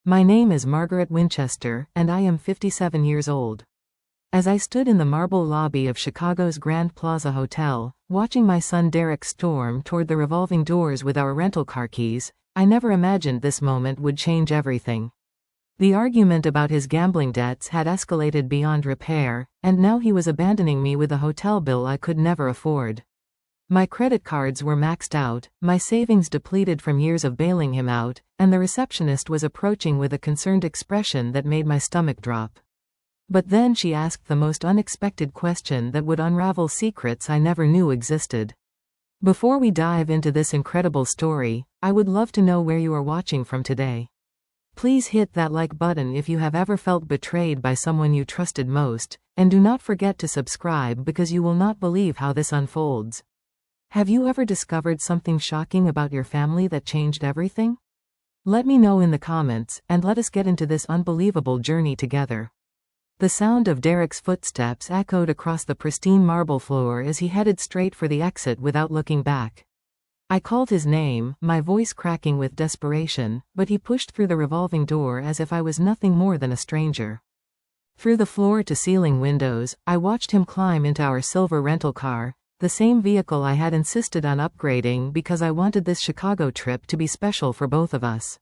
My name is Margaret Winchester, and I am 57 years old. As I stood in the marble lobby of Chicago's Grand Plaza Hotel, watching my son Derek storm toward the revolving doors with our rental car keys, I never imagined this moment would change everything. The argument about his gambling debts had escalated beyond repair, and now he was abandoning me with a hotel bill I could never afford. My credit cards were maxed out, my savings depleted from years of bailing him out, and the receptionist was approaching with a concerned expression that made my stomach drop. But then she asked the most unexpected question that would unravel secrets I never knew existed. Before we dive into this incredible story, I would love to know where you are watching from today. Please hit that like button if you have ever felt betrayed by someone you trusted most, and do not forget to subscribe because you will not believe how this unfolds. Have you ever discovered something shocking about your family that changed everything? Let me know in the comments, and let us get into this unbelievable journey together. The sound of Derek's footsteps echoed across the pristine marble floor as he headed straight for the exit without looking back. I called his name, my voice cracking with desperation, but he pushed through the revolving door as if I was nothing more than a stranger. Through the floor-to-ceiling windows, I watched him climb into our silver rental car, the same vehicle I had insisted on upgrading because I wanted this Chicago trip to be special for both of us.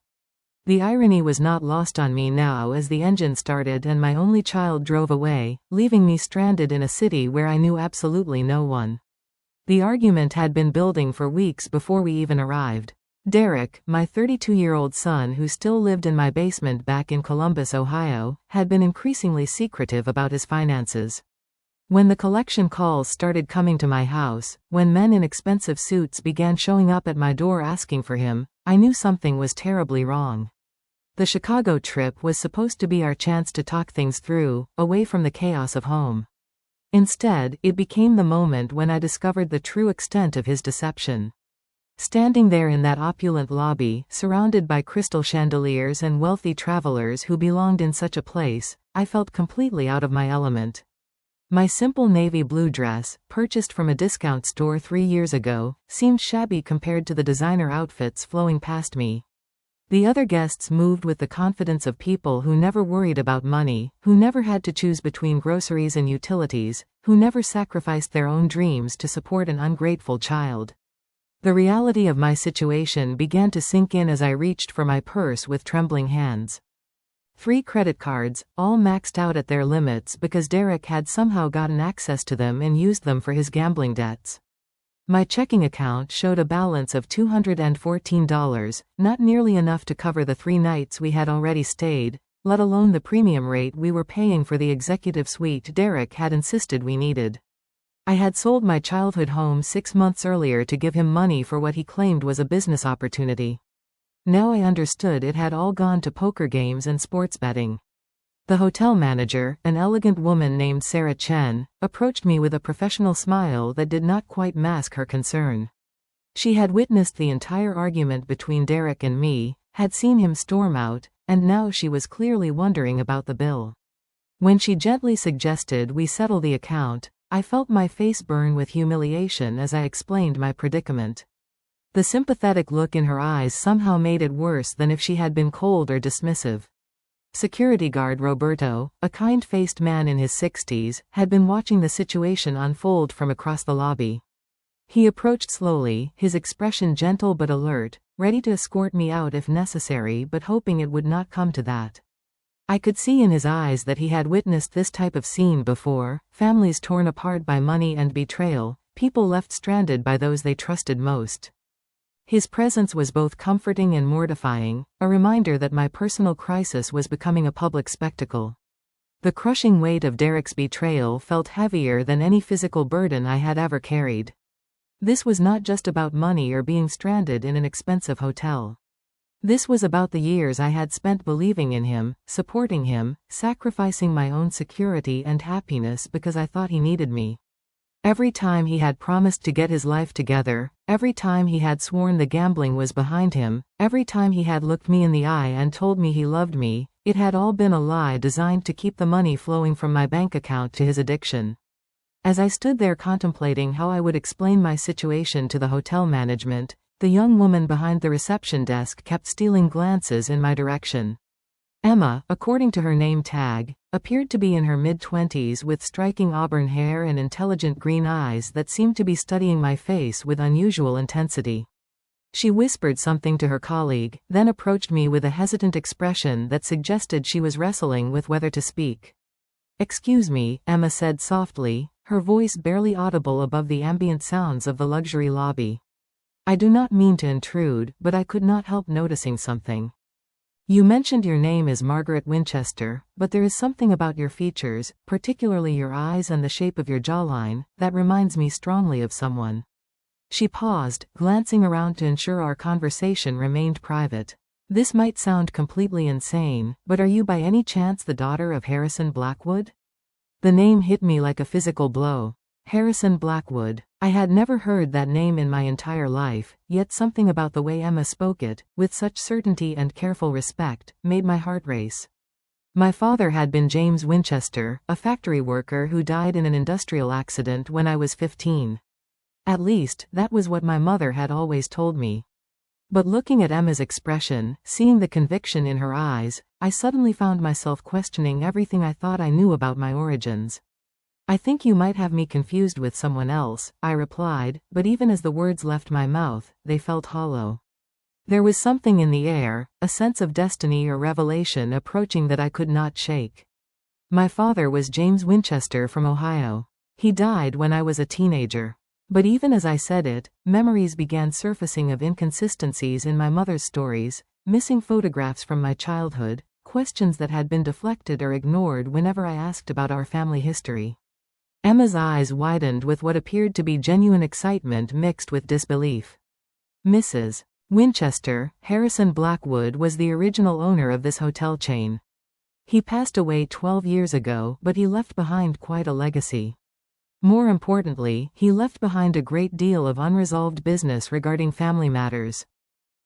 The irony was not lost on me now as the engine started and my only child drove away, leaving me stranded in a city where I knew absolutely no one. The argument had been building for weeks before we even arrived. Derek, my 32-year-old son who still lived in my basement back in Columbus, Ohio, had been increasingly secretive about his finances. When the collection calls started coming to my house, when men in expensive suits began showing up at my door asking for him, I knew something was terribly wrong. The Chicago trip was supposed to be our chance to talk things through, away from the chaos of home. Instead, it became the moment when I discovered the true extent of his deception. Standing there in that opulent lobby, surrounded by crystal chandeliers and wealthy travelers who belonged in such a place, I felt completely out of my element. My simple navy blue dress, purchased from a discount store 3 years ago, seemed shabby compared to the designer outfits flowing past me. The other guests moved with the confidence of people who never worried about money, who never had to choose between groceries and utilities, who never sacrificed their own dreams to support an ungrateful child. The reality of my situation began to sink in as I reached for my purse with trembling hands. 3 credit cards, all maxed out at their limits because Derek had somehow gotten access to them and used them for his gambling debts. My checking account showed a balance of $214, not nearly enough to cover the 3 nights we had already stayed, let alone the premium rate we were paying for the executive suite Derek had insisted we needed. I had sold my childhood home 6 months earlier to give him money for what he claimed was a business opportunity. Now I understood it had all gone to poker games and sports betting. The hotel manager, an elegant woman named Sarah Chen, approached me with a professional smile that did not quite mask her concern. She had witnessed the entire argument between Derek and me, had seen him storm out, and now she was clearly wondering about the bill. When she gently suggested we settle the account, I felt my face burn with humiliation as I explained my predicament. The sympathetic look in her eyes somehow made it worse than if she had been cold or dismissive. Security guard Roberto, a kind-faced man in his 60s, had been watching the situation unfold from across the lobby. He approached slowly, his expression gentle but alert, ready to escort me out if necessary but hoping it would not come to that. I could see in his eyes that he had witnessed this type of scene before, families torn apart by money and betrayal, people left stranded by those they trusted most. His presence was both comforting and mortifying, a reminder that my personal crisis was becoming a public spectacle. The crushing weight of Derek's betrayal felt heavier than any physical burden I had ever carried. This was not just about money or being stranded in an expensive hotel. This was about the years I had spent believing in him, supporting him, sacrificing my own security and happiness because I thought he needed me. Every time he had promised to get his life together, every time he had sworn the gambling was behind him, every time he had looked me in the eye and told me he loved me, it had all been a lie designed to keep the money flowing from my bank account to his addiction. As I stood there contemplating how I would explain my situation to the hotel management, the young woman behind the reception desk kept stealing glances in my direction. Emma, according to her name tag, appeared to be in her mid-20s with striking auburn hair and intelligent green eyes that seemed to be studying my face with unusual intensity. She whispered something to her colleague, then approached me with a hesitant expression that suggested she was wrestling with whether to speak. "Excuse me," Emma said softly, her voice barely audible above the ambient sounds of the luxury lobby. "I do not mean to intrude, but I could not help noticing something. You mentioned your name is Margaret Winchester, but there is something about your features, particularly your eyes and the shape of your jawline, that reminds me strongly of someone." She paused, glancing around to ensure our conversation remained private. "This might sound completely insane, but are you by any chance the daughter of Harrison Blackwood?" The name hit me like a physical blow. Harrison Blackwood. I had never heard that name in my entire life, yet something about the way Emma spoke it, with such certainty and careful respect, made my heart race. My father had been James Winchester, a factory worker who died in an industrial accident when I was 15. At least, that was what my mother had always told me. But looking at Emma's expression, seeing the conviction in her eyes, I suddenly found myself questioning everything I thought I knew about my origins. "I think you might have me confused with someone else," I replied, but even as the words left my mouth, they felt hollow. There was something in the air, a sense of destiny or revelation approaching that I could not shake. My father was James Winchester from Ohio. He died when I was a teenager. But even as I said it, memories began surfacing of inconsistencies in my mother's stories, missing photographs from my childhood, questions that had been deflected or ignored whenever I asked about our family history. Emma's eyes widened with what appeared to be genuine excitement mixed with disbelief. "Mrs. Winchester, Harrison Blackwood was the original owner of this hotel chain. He passed away 12 years ago, but he left behind quite a legacy. More importantly, he left behind a great deal of unresolved business regarding family matters."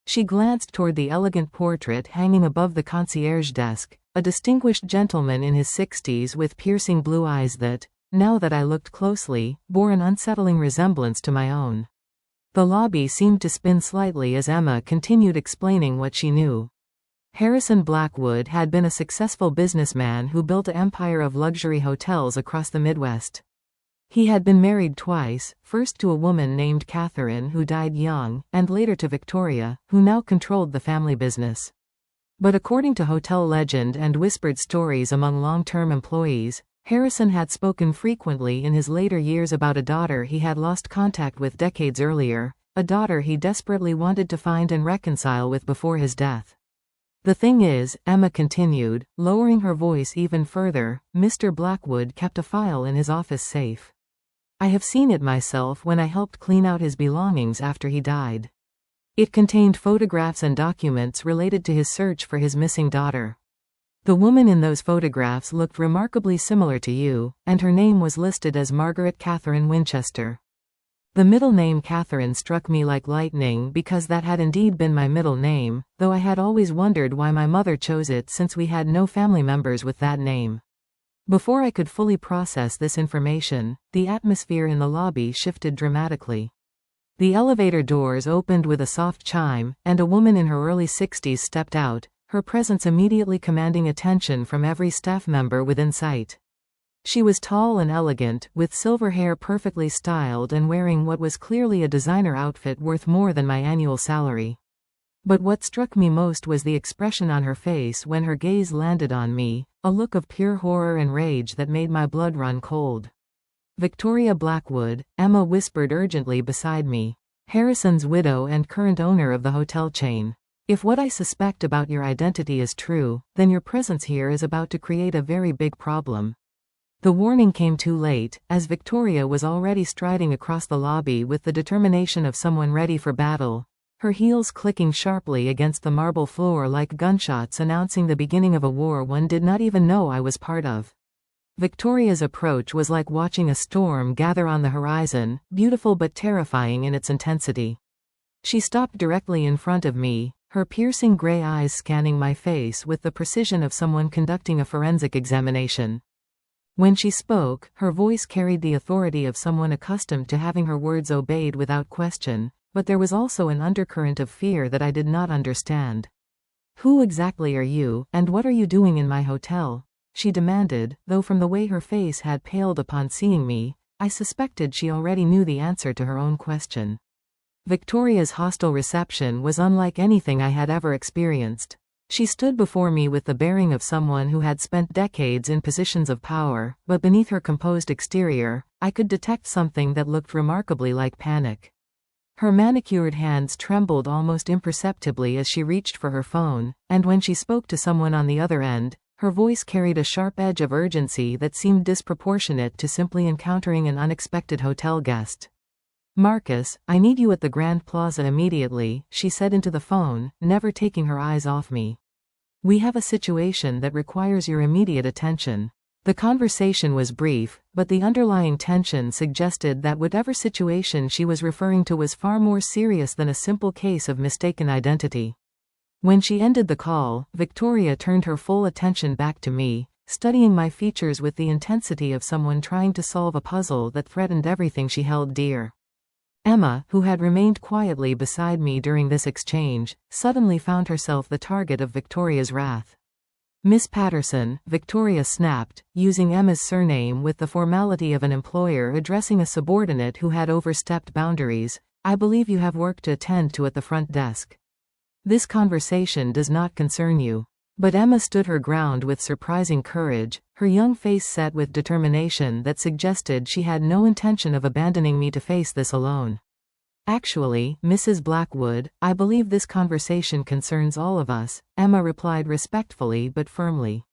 She glanced toward the elegant portrait hanging above the concierge desk, a distinguished gentleman in his 60s with piercing blue eyes that, now that I looked closely, bore an unsettling resemblance to my own. The lobby seemed to spin slightly as Emma continued explaining what she knew. Harrison Blackwood had been a successful businessman who built an empire of luxury hotels across the Midwest. He had been married twice, first to a woman named Catherine who died young, and later to Victoria, who now controlled the family business. But according to hotel legend and whispered stories among long-term employees, Harrison had spoken frequently in his later years about a daughter he had lost contact with decades earlier, a daughter he desperately wanted to find and reconcile with before his death. "The thing is," Emma continued, lowering her voice even further, "Mr. Blackwood kept a file in his office safe. I have seen it myself when I helped clean out his belongings after he died. It contained photographs and documents related to his search for his missing daughter. The woman in those photographs looked remarkably similar to you, and her name was listed as Margaret Catherine Winchester. The middle name Catherine struck me like lightning because that had indeed been my middle name, though I had always wondered why my mother chose it since we had no family members with that name." Before I could fully process this information, the atmosphere in the lobby shifted dramatically. The elevator doors opened with a soft chime, and a woman in her early 60s stepped out, her presence immediately commanding attention from every staff member within sight. She was tall and elegant, with silver hair perfectly styled and wearing what was clearly a designer outfit worth more than my annual salary. But what struck me most was the expression on her face when her gaze landed on me, a look of pure horror and rage that made my blood run cold. "Victoria Blackwood," Emma whispered urgently beside me. "Harrison's widow and current owner of the hotel chain. If what I suspect about your identity is true, then your presence here is about to create a very big problem." The warning came too late, as Victoria was already striding across the lobby with the determination of someone ready for battle, her heels clicking sharply against the marble floor like gunshots announcing the beginning of a war one did not even know I was part of. Victoria's approach was like watching a storm gather on the horizon, beautiful but terrifying in its intensity. She stopped directly in front of me, her piercing gray eyes scanning my face with the precision of someone conducting a forensic examination. When she spoke, her voice carried the authority of someone accustomed to having her words obeyed without question, but there was also an undercurrent of fear that I did not understand. Who exactly are you, and what are you doing in my hotel? She demanded, though from the way her face had paled upon seeing me, I suspected she already knew the answer to her own question. Victoria's hostile reception was unlike anything I had ever experienced. She stood before me with the bearing of someone who had spent decades in positions of power, but beneath her composed exterior, I could detect something that looked remarkably like panic. Her manicured hands trembled almost imperceptibly as she reached for her phone, and when she spoke to someone on the other end, her voice carried a sharp edge of urgency that seemed disproportionate to simply encountering an unexpected hotel guest. "Marcus, I need you at the Grand Plaza immediately," she said into the phone, never taking her eyes off me. "We have a situation that requires your immediate attention." The conversation was brief, but the underlying tension suggested that whatever situation she was referring to was far more serious than a simple case of mistaken identity. When she ended the call, Victoria turned her full attention back to me, studying my features with the intensity of someone trying to solve a puzzle that threatened everything she held dear. Emma, who had remained quietly beside me during this exchange, suddenly found herself the target of Victoria's wrath. "Miss Patterson," Victoria snapped, using Emma's surname with the formality of an employer addressing a subordinate who had overstepped boundaries, "I believe you have work to attend to at the front desk. This conversation does not concern you." But Emma stood her ground with surprising courage, her young face set with determination that suggested she had no intention of abandoning me to face this alone. "Actually, Mrs. Blackwood, I believe this conversation concerns all of us," Emma replied respectfully but firmly.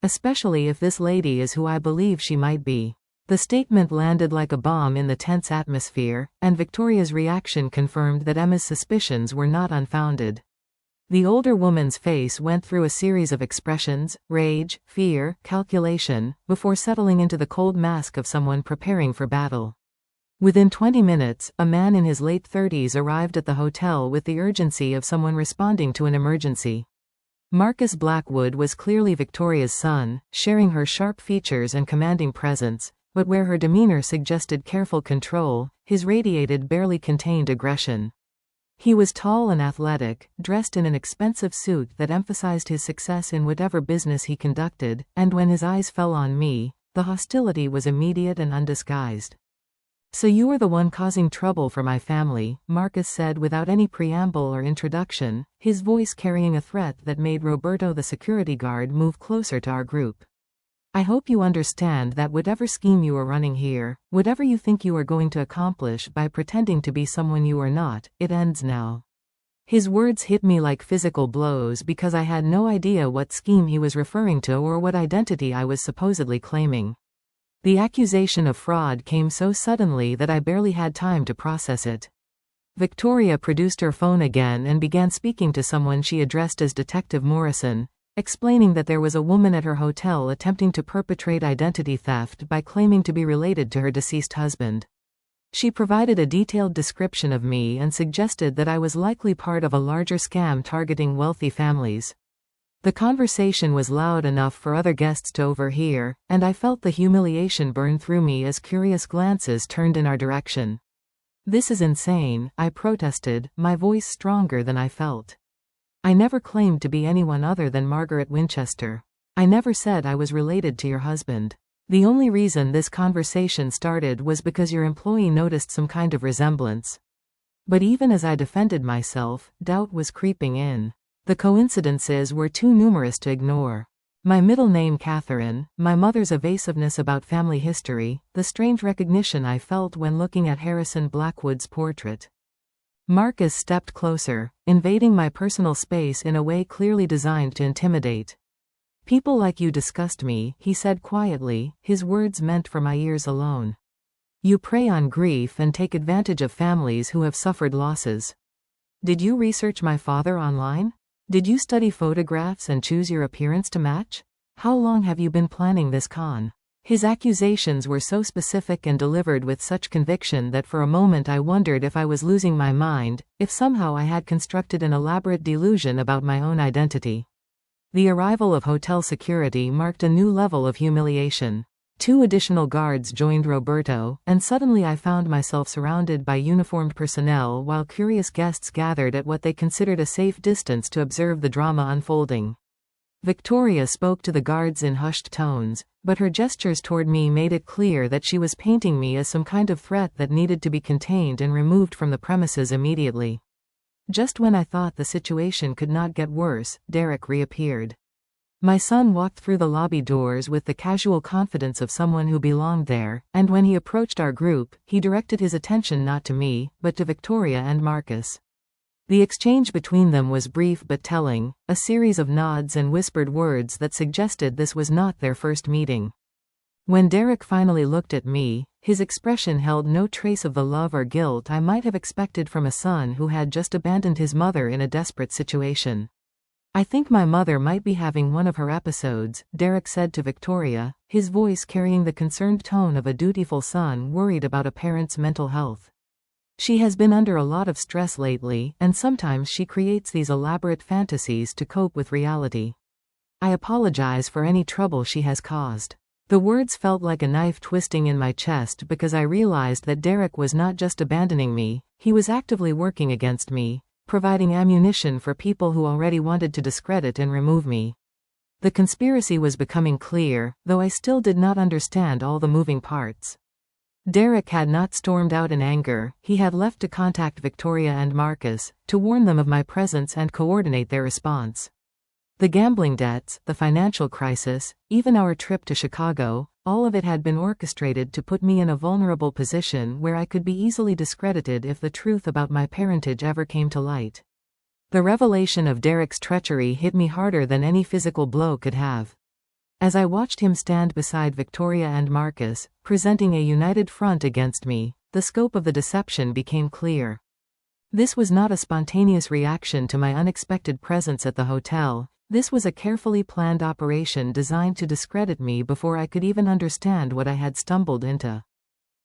"Especially if this lady is who I believe she might be." The statement landed like a bomb in the tense atmosphere, and Victoria's reaction confirmed that Emma's suspicions were not unfounded. The older woman's face went through a series of expressions: rage, fear, calculation, before settling into the cold mask of someone preparing for battle. Within 20 minutes, a man in his late 30s arrived at the hotel with the urgency of someone responding to an emergency. Marcus Blackwood was clearly Victoria's son, sharing her sharp features and commanding presence, but where her demeanor suggested careful control, his radiated barely contained aggression. He was tall and athletic, dressed in an expensive suit that emphasized his success in whatever business he conducted, and when his eyes fell on me, the hostility was immediate and undisguised. "So you are the one causing trouble for my family," Marcus said without any preamble or introduction, his voice carrying a threat that made Roberto the security guard move closer to our group. "I hope you understand that whatever scheme you are running here, whatever you think you are going to accomplish by pretending to be someone you are not, it ends now." His words hit me like physical blows because I had no idea what scheme he was referring to or what identity I was supposedly claiming. The accusation of fraud came so suddenly that I barely had time to process it. Victoria produced her phone again and began speaking to someone she addressed as Detective Morrison, explaining that there was a woman at her hotel attempting to perpetrate identity theft by claiming to be related to her deceased husband. She provided a detailed description of me and suggested that I was likely part of a larger scam targeting wealthy families. The conversation was loud enough for other guests to overhear, and I felt the humiliation burn through me as curious glances turned in our direction. "This is insane," I protested, my voice stronger than I felt. "I never claimed to be anyone other than Margaret Winchester. I never said I was related to your husband. The only reason this conversation started was because your employee noticed some kind of resemblance." But even as I defended myself, doubt was creeping in. The coincidences were too numerous to ignore. My middle name Catherine, my mother's evasiveness about family history, the strange recognition I felt when looking at Harrison Blackwood's portrait. Marcus stepped closer, invading my personal space in a way clearly designed to intimidate. "People like you disgust me," he said quietly, his words meant for my ears alone. "You prey on grief and take advantage of families who have suffered losses. Did you research my father online? Did you study photographs and choose your appearance to match? How long have you been planning this con?" His accusations were so specific and delivered with such conviction that for a moment I wondered if I was losing my mind, if somehow I had constructed an elaborate delusion about my own identity. The arrival of hotel security marked a new level of humiliation. 2 additional guards joined Roberto, and suddenly I found myself surrounded by uniformed personnel while curious guests gathered at what they considered a safe distance to observe the drama unfolding. Victoria spoke to the guards in hushed tones, but her gestures toward me made it clear that she was painting me as some kind of threat that needed to be contained and removed from the premises immediately. Just when I thought the situation could not get worse, Derek reappeared. My son walked through the lobby doors with the casual confidence of someone who belonged there, and when he approached our group, he directed his attention not to me, but to Victoria and Marcus. The exchange between them was brief but telling, a series of nods and whispered words that suggested this was not their first meeting. When Derek finally looked at me, his expression held no trace of the love or guilt I might have expected from a son who had just abandoned his mother in a desperate situation. "I think my mother might be having one of her episodes," Derek said to Victoria, his voice carrying the concerned tone of a dutiful son worried about a parent's mental health. "She has been under a lot of stress lately, and sometimes she creates these elaborate fantasies to cope with reality. I apologize for any trouble she has caused." The words felt like a knife twisting in my chest because I realized that Derek was not just abandoning me, he was actively working against me, providing ammunition for people who already wanted to discredit and remove me. The conspiracy was becoming clear, though I still did not understand all the moving parts. Derek had not stormed out in anger, he had left to contact Victoria and Marcus, to warn them of my presence and coordinate their response. The gambling debts, the financial crisis, even our trip to Chicago, all of it had been orchestrated to put me in a vulnerable position where I could be easily discredited if the truth about my parentage ever came to light. The revelation of Derek's treachery hit me harder than any physical blow could have. As I watched him stand beside Victoria and Marcus, presenting a united front against me, the scope of the deception became clear. This was not a spontaneous reaction to my unexpected presence at the hotel. This was a carefully planned operation designed to discredit me before I could even understand what I had stumbled into.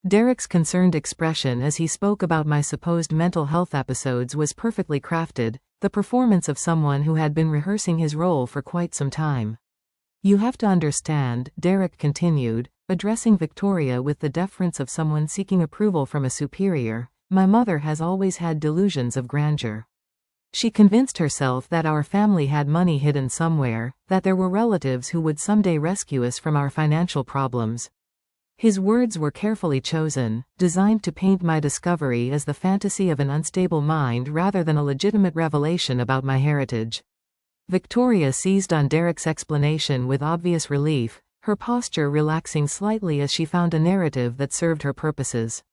Derek's concerned expression as he spoke about my supposed mental health episodes was perfectly crafted, the performance of someone who had been rehearsing his role for quite some time. "You have to understand," Derek continued, addressing Victoria with the deference of someone seeking approval from a superior, "my mother has always had delusions of grandeur. She convinced herself that our family had money hidden somewhere, that there were relatives who would someday rescue us from our financial problems." His words were carefully chosen, designed to paint my discovery as the fantasy of an unstable mind rather than a legitimate revelation about my heritage. Victoria seized on Derek's explanation with obvious relief, her posture relaxing slightly as she found a narrative that served her purposes.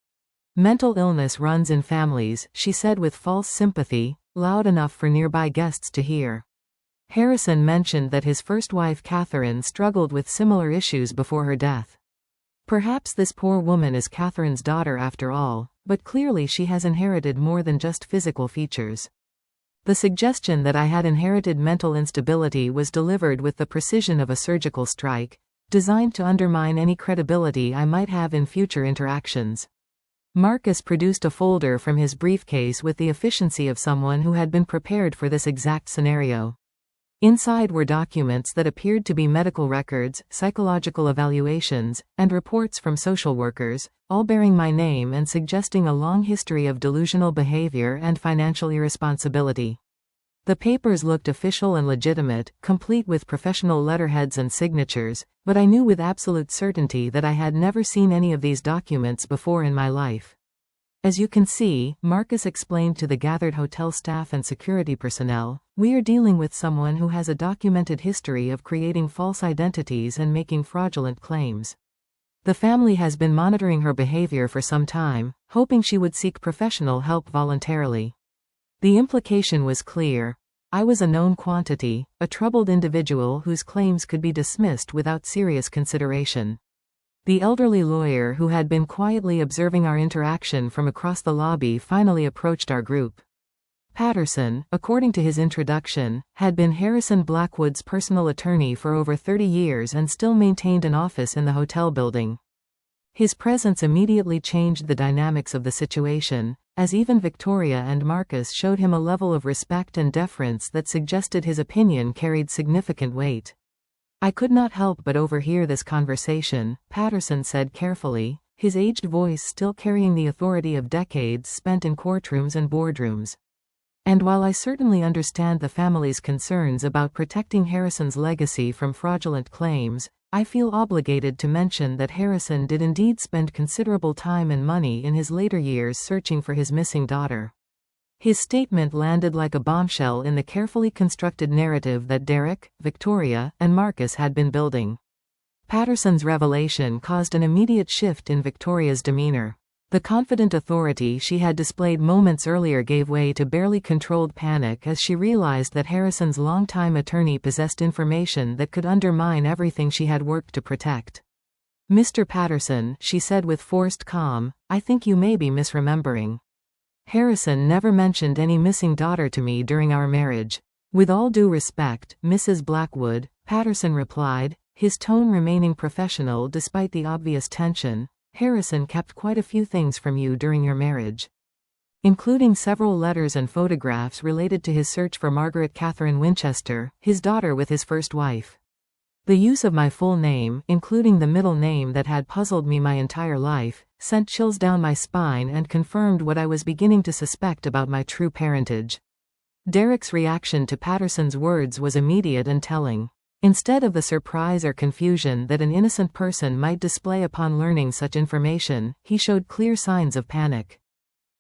"Mental illness runs in families," she said with false sympathy, loud enough for nearby guests to hear. "Harrison mentioned that his first wife Catherine struggled with similar issues before her death. Perhaps this poor woman is Catherine's daughter after all, but clearly she has inherited more than just physical features." The suggestion that I had inherited mental instability was delivered with the precision of a surgical strike, designed to undermine any credibility I might have in future interactions. Marcus produced a folder from his briefcase with the efficiency of someone who had been prepared for this exact scenario. Inside were documents that appeared to be medical records, psychological evaluations, and reports from social workers, all bearing my name and suggesting a long history of delusional behavior and financial irresponsibility. The papers looked official and legitimate, complete with professional letterheads and signatures, but I knew with absolute certainty that I had never seen any of these documents before in my life. "As you can see," Marcus explained to the gathered hotel staff and security personnel, "we are dealing with someone who has a documented history of creating false identities and making fraudulent claims. The family has been monitoring her behavior for some time, hoping she would seek professional help voluntarily." The implication was clear. I was a known quantity, a troubled individual whose claims could be dismissed without serious consideration. The elderly lawyer who had been quietly observing our interaction from across the lobby finally approached our group. Patterson, according to his introduction, had been Harrison Blackwood's personal attorney for over 30 years and still maintained an office in the hotel building. His presence immediately changed the dynamics of the situation, as even Victoria and Marcus showed him a level of respect and deference that suggested his opinion carried significant weight. I could not help but overhear this conversation, Patterson said carefully, his aged voice still carrying the authority of decades spent in courtrooms and boardrooms. And while I certainly understand the family's concerns about protecting Harrison's legacy from fraudulent claims, I feel obligated to mention that Harrison did indeed spend considerable time and money in his later years searching for his missing daughter. His statement landed like a bombshell in the carefully constructed narrative that Derek, Victoria, and Marcus had been building. Patterson's revelation caused an immediate shift in Victoria's demeanor. The confident authority she had displayed moments earlier gave way to barely controlled panic as she realized that Harrison's longtime attorney possessed information that could undermine everything she had worked to protect. "Mr. Patterson," she said with forced calm, "I think you may be misremembering. Harrison never mentioned any missing daughter to me during our marriage." "With all due respect, Mrs. Blackwood," Patterson replied, his tone remaining professional despite the obvious tension, "Harrison kept quite a few things from you during your marriage, including several letters and photographs related to his search for Margaret Winchester, his daughter with his first wife." The use of my full name, including the middle name that had puzzled me my entire life, sent chills down my spine and confirmed what I was beginning to suspect about my true parentage. Derek's reaction to Patterson's words was immediate and telling. Instead of the surprise or confusion that an innocent person might display upon learning such information, he showed clear signs of panic.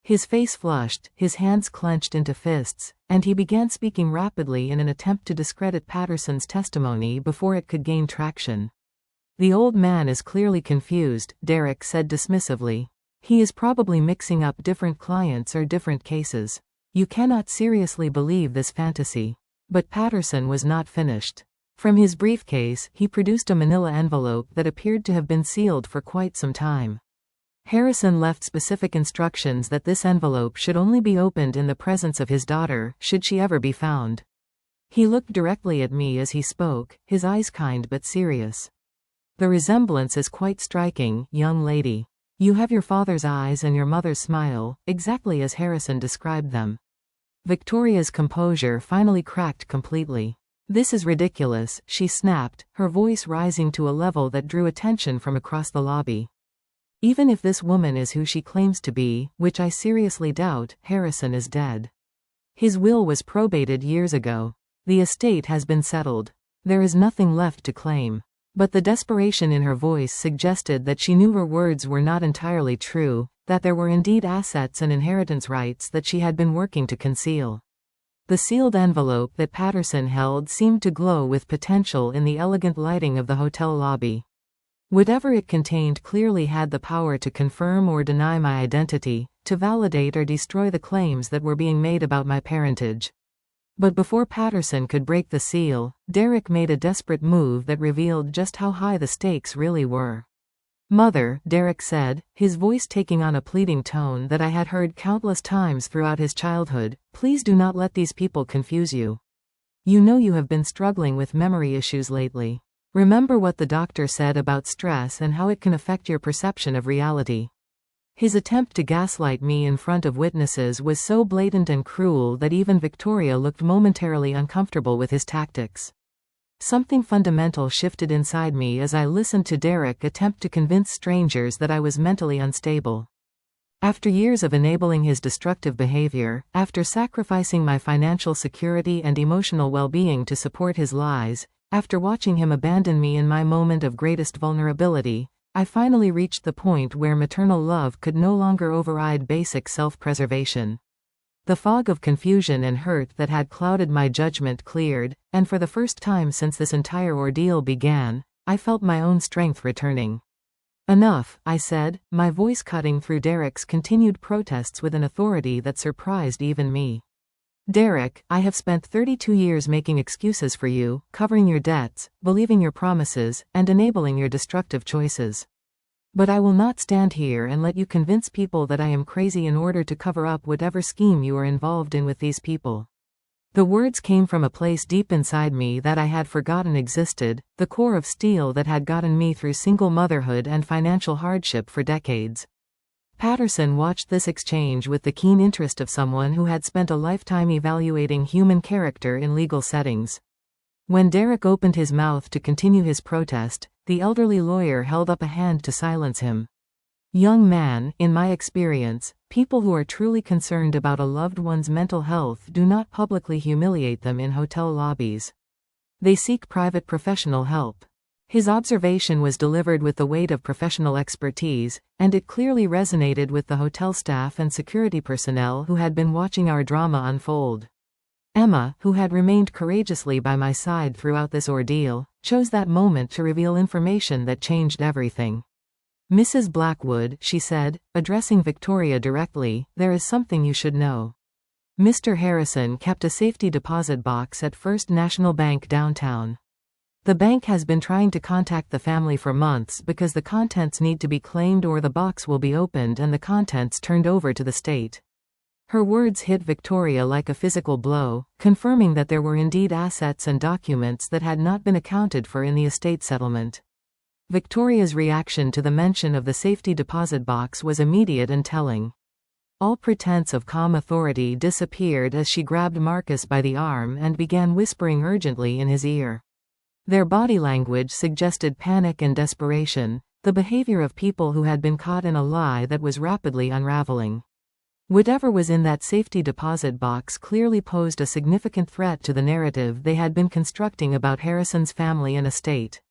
His face flushed, his hands clenched into fists, and he began speaking rapidly in an attempt to discredit Patterson's testimony before it could gain traction. "The old man is clearly confused," Derek said dismissively. "He is probably mixing up different clients or different cases. You cannot seriously believe this fantasy." But Patterson was not finished. From his briefcase, he produced a manila envelope that appeared to have been sealed for quite some time. Harrison left specific instructions that this envelope should only be opened in the presence of his daughter, should she ever be found. He looked directly at me as he spoke, his eyes kind but serious. "The resemblance is quite striking, young lady. You have your father's eyes and your mother's smile, exactly as Harrison described them." Victoria's composure finally cracked completely. "This is ridiculous," she snapped, her voice rising to a level that drew attention from across the lobby. "Even if this woman is who she claims to be, which I seriously doubt, Harrison is dead. His will was probated years ago. The estate has been settled. There is nothing left to claim." But the desperation in her voice suggested that she knew her words were not entirely true, that there were indeed assets and inheritance rights that she had been working to conceal. The sealed envelope that Patterson held seemed to glow with potential in the elegant lighting of the hotel lobby. Whatever it contained clearly had the power to confirm or deny my identity, to validate or destroy the claims that were being made about my parentage. But before Patterson could break the seal, Derek made a desperate move that revealed just how high the stakes really were. "Mother," Derek said, his voice taking on a pleading tone that I had heard countless times throughout his childhood, "please do not let these people confuse you. You know you have been struggling with memory issues lately. Remember what the doctor said about stress and how it can affect your perception of reality." His attempt to gaslight me in front of witnesses was so blatant and cruel that even Victoria looked momentarily uncomfortable with his tactics. Something fundamental shifted inside me as I listened to Derek attempt to convince strangers that I was mentally unstable. After years of enabling his destructive behavior, after sacrificing my financial security and emotional well-being to support his lies, after watching him abandon me in my moment of greatest vulnerability, I finally reached the point where maternal love could no longer override basic self-preservation. The fog of confusion and hurt that had clouded my judgment cleared, and for the first time since this entire ordeal began, I felt my own strength returning. "Enough," I said, my voice cutting through Derek's continued protests with an authority that surprised even me. "Derek, I have spent 32 years making excuses for you, covering your debts, believing your promises, and enabling your destructive choices. But I will not stand here and let you convince people that I am crazy in order to cover up whatever scheme you are involved in with these people." The words came from a place deep inside me that I had forgotten existed, the core of steel that had gotten me through single motherhood and financial hardship for decades. Patterson watched this exchange with the keen interest of someone who had spent a lifetime evaluating human character in legal settings. When Derek opened his mouth to continue his protest, the elderly lawyer held up a hand to silence him. Young man, in my experience, people who are truly concerned about a loved one's mental health do not publicly humiliate them in hotel lobbies. They seek private professional help. His observation was delivered with the weight of professional expertise, and it clearly resonated with the hotel staff and security personnel who had been watching our drama unfold. Emma, who had remained courageously by my side throughout this ordeal, chose that moment to reveal information that changed everything. Mrs. Blackwood, she said, addressing Victoria directly, there is something you should know. Mr. Harrison kept a safety deposit box at First National Bank downtown. The bank has been trying to contact the family for months because the contents need to be claimed or the box will be opened and the contents turned over to the state. Her words hit Victoria like a physical blow, confirming that there were indeed assets and documents that had not been accounted for in the estate settlement. Victoria's reaction to the mention of the safety deposit box was immediate and telling. All pretense of calm authority disappeared as she grabbed Marcus by the arm and began whispering urgently in his ear. Their body language suggested panic and desperation, the behavior of people who had been caught in a lie that was rapidly unraveling. Whatever was in that safety deposit box clearly posed a significant threat to the narrative they had been constructing about Harrison's family and estate.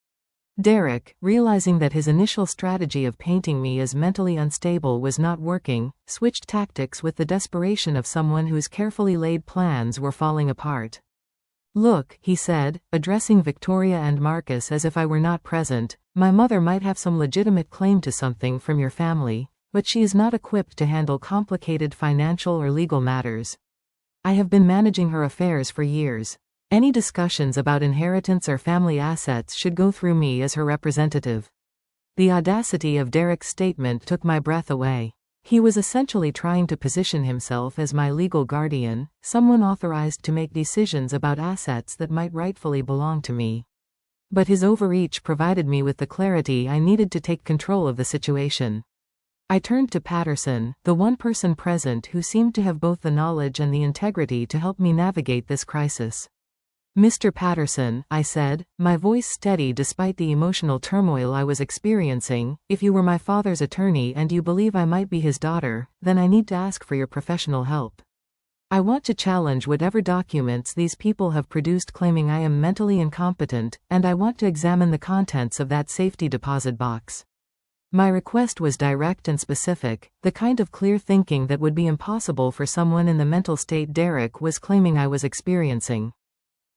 Derek, realizing that his initial strategy of painting me as mentally unstable was not working, switched tactics with the desperation of someone whose carefully laid plans were falling apart. Look, he said, addressing Victoria and Marcus as if I were not present, my mother might have some legitimate claim to something from your family, but she is not equipped to handle complicated financial or legal matters. I have been managing her affairs for years. Any discussions about inheritance or family assets should go through me as her representative. The audacity of Derek's statement took my breath away. He was essentially trying to position himself as my legal guardian, someone authorized to make decisions about assets that might rightfully belong to me. But his overreach provided me with the clarity I needed to take control of the situation. I turned to Patterson, the one person present who seemed to have both the knowledge and the integrity to help me navigate this crisis. Mr. Patterson, I said, my voice steady despite the emotional turmoil I was experiencing, if you were my father's attorney and you believe I might be his daughter, then I need to ask for your professional help. I want to challenge whatever documents these people have produced claiming I am mentally incompetent, and I want to examine the contents of that safety deposit box. My request was direct and specific, the kind of clear thinking that would be impossible for someone in the mental state Derek was claiming I was experiencing.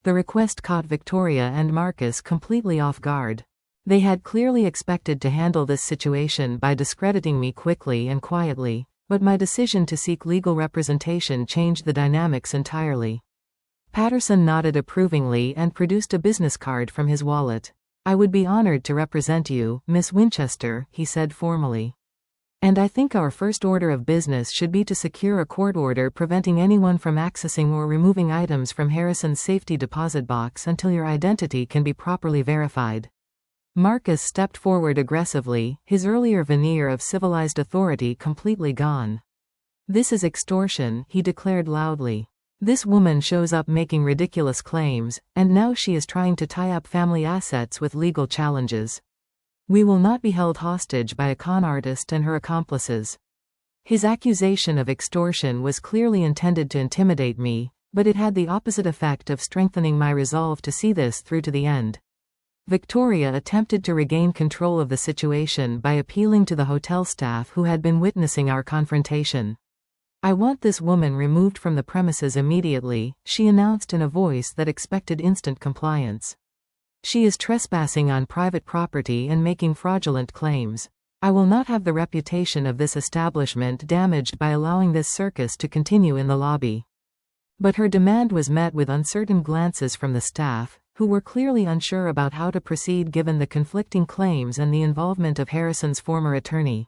The request caught Victoria and Marcus completely off guard. They had clearly expected to handle this situation by discrediting me quickly and quietly, but my decision to seek legal representation changed the dynamics entirely. Patterson nodded approvingly and produced a business card from his wallet. I would be honored to represent you, Miss Winchester, he said formally. And I think our first order of business should be to secure a court order preventing anyone from accessing or removing items from Harrison's safety deposit box until your identity can be properly verified. Marcus stepped forward aggressively, his earlier veneer of civilized authority completely gone. This is extortion, he declared loudly. This woman shows up making ridiculous claims, and now she is trying to tie up family assets with legal challenges. We will not be held hostage by a con artist and her accomplices. His accusation of extortion was clearly intended to intimidate me, but it had the opposite effect of strengthening my resolve to see this through to the end. Victoria attempted to regain control of the situation by appealing to the hotel staff who had been witnessing our confrontation. I want this woman removed from the premises immediately, she announced in a voice that expected instant compliance. She is trespassing on private property and making fraudulent claims. I will not have the reputation of this establishment damaged by allowing this circus to continue in the lobby. But her demand was met with uncertain glances from the staff, who were clearly unsure about how to proceed given the conflicting claims and the involvement of Harrison's former attorney.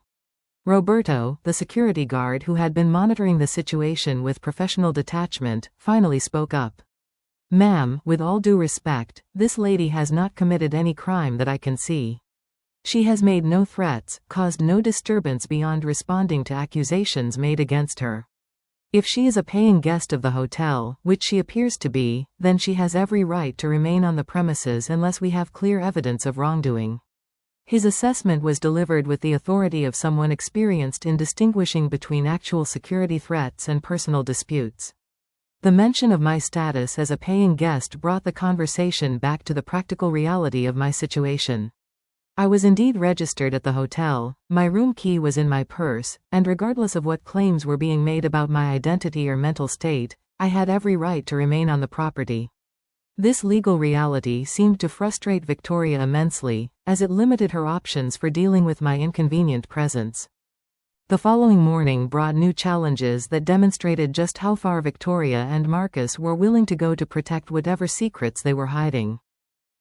Roberto, the security guard who had been monitoring the situation with professional detachment, finally spoke up. Ma'am, with all due respect, this lady has not committed any crime that I can see. She has made no threats, caused no disturbance beyond responding to accusations made against her. If she is a paying guest of the hotel, which she appears to be, then she has every right to remain on the premises unless we have clear evidence of wrongdoing. His assessment was delivered with the authority of someone experienced in distinguishing between actual security threats and personal disputes. The mention of my status as a paying guest brought the conversation back to the practical reality of my situation. I was indeed registered at the hotel, my room key was in my purse, and regardless of what claims were being made about my identity or mental state, I had every right to remain on the property. This legal reality seemed to frustrate Victoria immensely, as it limited her options for dealing with my inconvenient presence. The following morning brought new challenges that demonstrated just how far Victoria and Marcus were willing to go to protect whatever secrets they were hiding.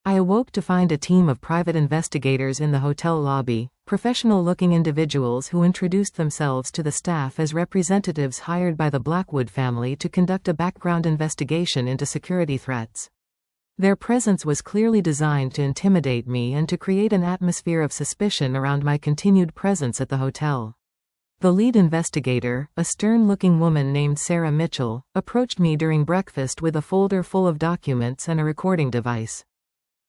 I awoke to find a team of private investigators in the hotel lobby, professional-looking individuals who introduced themselves to the staff as representatives hired by the Blackwood family to conduct a background investigation into security threats. Their presence was clearly designed to intimidate me and to create an atmosphere of suspicion around my continued presence at the hotel. The lead investigator, a stern-looking woman named Sarah Mitchell, approached me during breakfast with a folder full of documents and a recording device.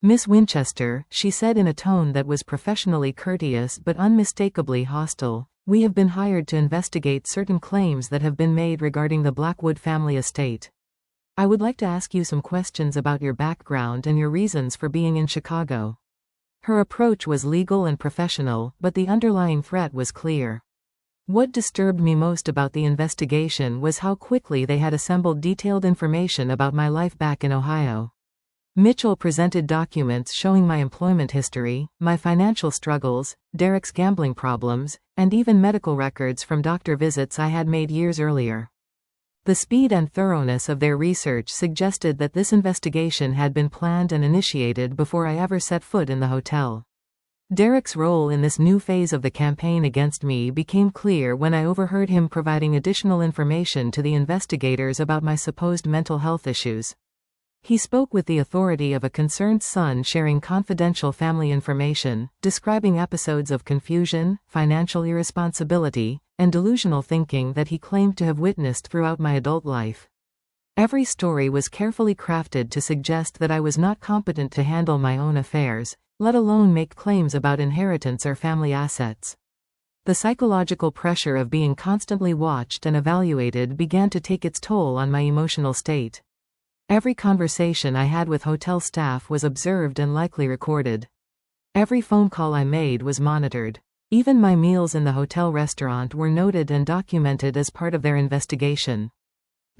"Miss Winchester," she said in a tone that was professionally courteous but unmistakably hostile, "we have been hired to investigate certain claims that have been made regarding the Blackwood family estate. I would like to ask you some questions about your background and your reasons for being in Chicago." Her approach was legal and professional, but the underlying threat was clear. What disturbed me most about the investigation was how quickly they had assembled detailed information about my life back in Ohio. Mitchell presented documents showing my employment history, my financial struggles, Derek's gambling problems, and even medical records from doctor visits I had made years earlier. The speed and thoroughness of their research suggested that this investigation had been planned and initiated before I ever set foot in the hotel. Derek's role in this new phase of the campaign against me became clear when I overheard him providing additional information to the investigators about my supposed mental health issues. He spoke with the authority of a concerned son sharing confidential family information, describing episodes of confusion, financial irresponsibility, and delusional thinking that he claimed to have witnessed throughout my adult life. Every story was carefully crafted to suggest that I was not competent to handle my own affairs, let alone make claims about inheritance or family assets. The psychological pressure of being constantly watched and evaluated began to take its toll on my emotional state. Every conversation I had with hotel staff was observed and likely recorded. Every phone call I made was monitored. Even my meals in the hotel restaurant were noted and documented as part of their investigation.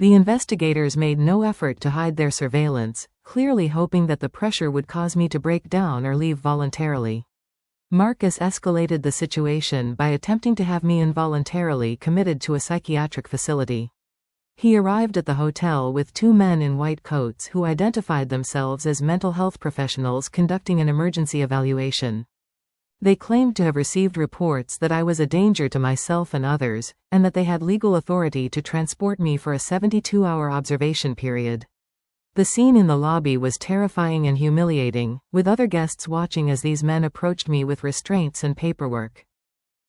The investigators made no effort to hide their surveillance, clearly hoping that the pressure would cause me to break down or leave voluntarily. Marcus escalated the situation by attempting to have me involuntarily committed to a psychiatric facility. He arrived at the hotel with two men in white coats who identified themselves as mental health professionals conducting an emergency evaluation. They claimed to have received reports that I was a danger to myself and others, and that they had legal authority to transport me for a 72-hour observation period. The scene in the lobby was terrifying and humiliating, with other guests watching as these men approached me with restraints and paperwork.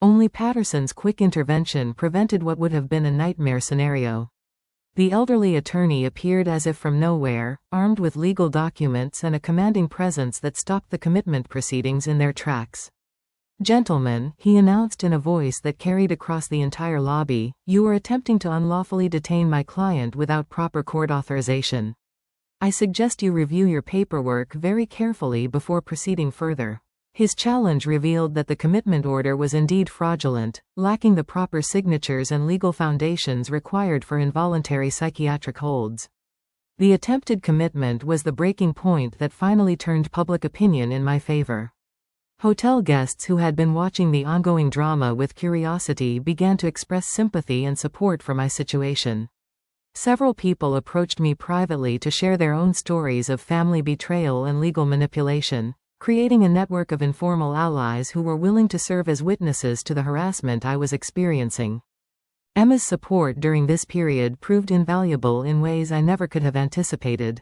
Only Patterson's quick intervention prevented what would have been a nightmare scenario. The elderly attorney appeared as if from nowhere, armed with legal documents and a commanding presence that stopped the commitment proceedings in their tracks. "Gentlemen," he announced in a voice that carried across the entire lobby, "you are attempting to unlawfully detain my client without proper court authorization. I suggest you review your paperwork very carefully before proceeding further." His challenge revealed that the commitment order was indeed fraudulent, lacking the proper signatures and legal foundations required for involuntary psychiatric holds. The attempted commitment was the breaking point that finally turned public opinion in my favor. Hotel guests who had been watching the ongoing drama with curiosity began to express sympathy and support for my situation. Several people approached me privately to share their own stories of family betrayal and legal manipulation, creating a network of informal allies who were willing to serve as witnesses to the harassment I was experiencing. Emma's support during this period proved invaluable in ways I never could have anticipated.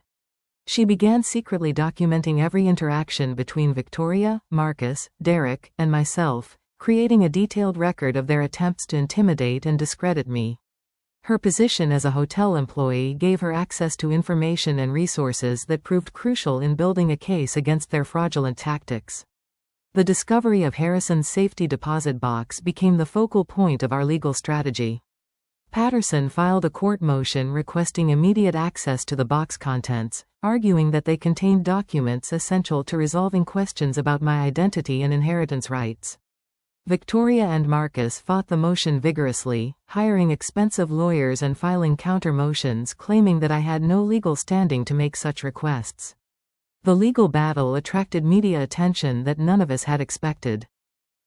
She began secretly documenting every interaction between Victoria, Marcus, Derek, and myself, creating a detailed record of their attempts to intimidate and discredit me. Her position as a hotel employee gave her access to information and resources that proved crucial in building a case against their fraudulent tactics. The discovery of Harrison's safety deposit box became the focal point of our legal strategy. Patterson filed a court motion requesting immediate access to the box contents, arguing that they contained documents essential to resolving questions about my identity and inheritance rights. Victoria and Marcus fought the motion vigorously, hiring expensive lawyers and filing counter-motions claiming that I had no legal standing to make such requests. The legal battle attracted media attention that none of us had expected.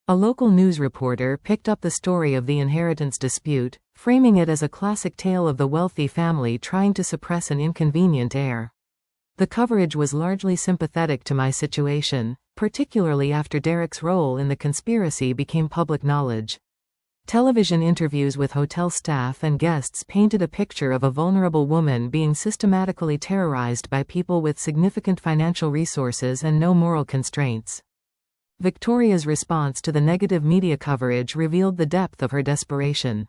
A local news reporter picked up the story of the inheritance dispute, framing it as a classic tale of the wealthy family trying to suppress an inconvenient heir. The coverage was largely sympathetic to my situation, particularly after Derek's role in the conspiracy became public knowledge. Television interviews with hotel staff and guests painted a picture of a vulnerable woman being systematically terrorized by people with significant financial resources and no moral constraints. Victoria's response to the negative media coverage revealed the depth of her desperation.